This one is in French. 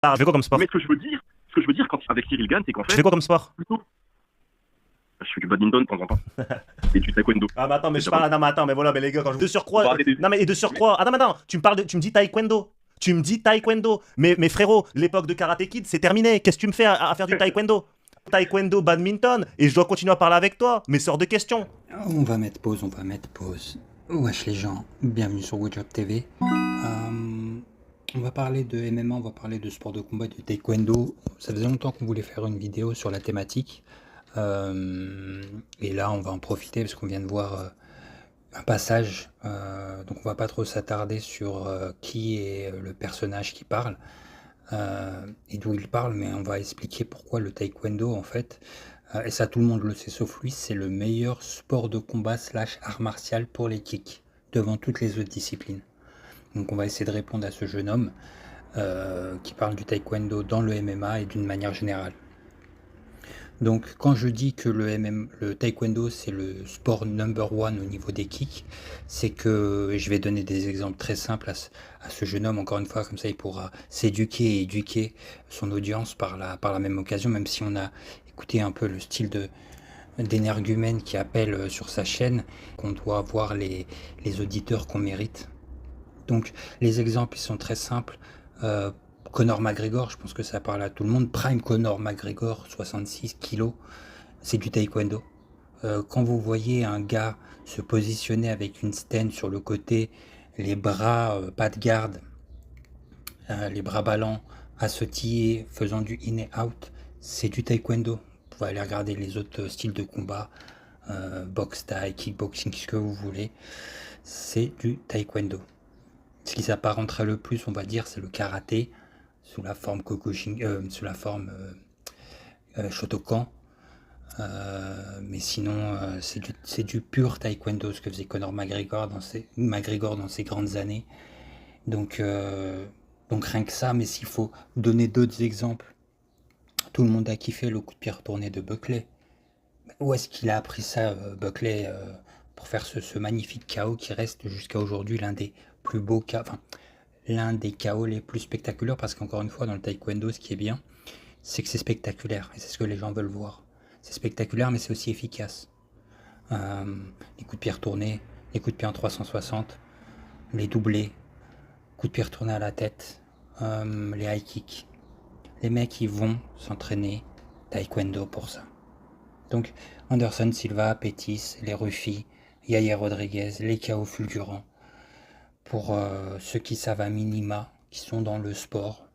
Ah, je fais quoi comme sport? Mais ce que je veux dire quand, avec Cyril Gann, c'est qu'en Je fais fait, quoi comme sport? plutôt, je fais du badminton de temps en temps et du taekwondo. Ah, mais attends, mais C'est je déjà pas parle. mal. Non, mais attends, mais voilà, mais les gars, quand je. De On surcroît. va arrêter. Non, mais et de Mais surcroît. Attends, attends, tu me parles tu me dis taekwondo. Tu me dis taekwondo. Mais frérot, l'époque de Karate Kid, c'est terminé. Qu'est-ce que tu me fais à faire du taekwondo? Taekwondo, badminton, et je dois continuer à parler avec toi. Mais sors de question. On va mettre pause, on va mettre pause. Wesh les gens, bienvenue sur Woodjob TV. On va parler de MMA, on va parler de sport de combat, de taekwondo. Ça faisait longtemps qu'on voulait faire une vidéo sur la thématique. Et là, on va en profiter parce qu'on vient de voir un passage. Donc on va pas trop s'attarder sur qui est le personnage qui parle et d'où il parle, mais on va expliquer pourquoi le taekwondo en fait, et ça tout le monde le sait sauf lui, c'est le meilleur sport de combat slash art martial pour les kicks, devant toutes les autres disciplines. Donc on va essayer de répondre à ce jeune homme qui parle du taekwondo dans le MMA et d'une manière générale. Donc quand je dis que le taekwondo c'est le sport number one au niveau des kicks, c'est que, et je vais donner des exemples très simples à ce jeune homme, encore une fois, comme ça il pourra s'éduquer et éduquer son audience par la même occasion, même si on a écouté un peu le style d'énergumène qui appelle sur sa chaîne, qu'on doit avoir les auditeurs qu'on mérite. Donc les exemples ils sont très simples. Conor McGregor, je pense que ça parle à tout le monde. Prime Conor McGregor, 66 kilos, c'est du taekwondo. Quand vous voyez un gars se positionner avec une stand sur le côté, les bras pas de garde, les bras ballants, à sautiller, faisant du in et out, c'est du taekwondo. Vous pouvez aller regarder les autres styles de combat, boxe thaï, kickboxing, ce que vous voulez, c'est du taekwondo. Ce qui s'apparenterait le plus, on va dire, c'est le karaté, sous la forme sous la forme Shotokan. Mais sinon, c'est du pur taekwondo, ce que faisait Conor McGregor dans ses grandes années. Donc, donc rien que ça, mais s'il faut donner d'autres exemples, tout le monde a kiffé le coup de pied retourné de Buckley. Où est-ce qu'il a appris ça, Buckley, pour faire ce magnifique KO qui reste jusqu'à aujourd'hui l'un des plus beaux KO, enfin, l'un des KO les plus spectaculaires, parce qu'encore une fois, dans le taekwondo, ce qui est bien, c'est que c'est spectaculaire, et c'est ce que les gens veulent voir. C'est spectaculaire, mais c'est aussi efficace. Les coups de pied retournés, les coups de pied en 360, les doublés, coups de pied retournés à la tête, les high kicks. Les mecs, ils vont s'entraîner taekwondo pour ça. Donc, Anderson Silva, Pettis, les Rufy, Yair Rodriguez, les KO fulgurants. Pour ceux qui savent à minima, qui sont dans le sport,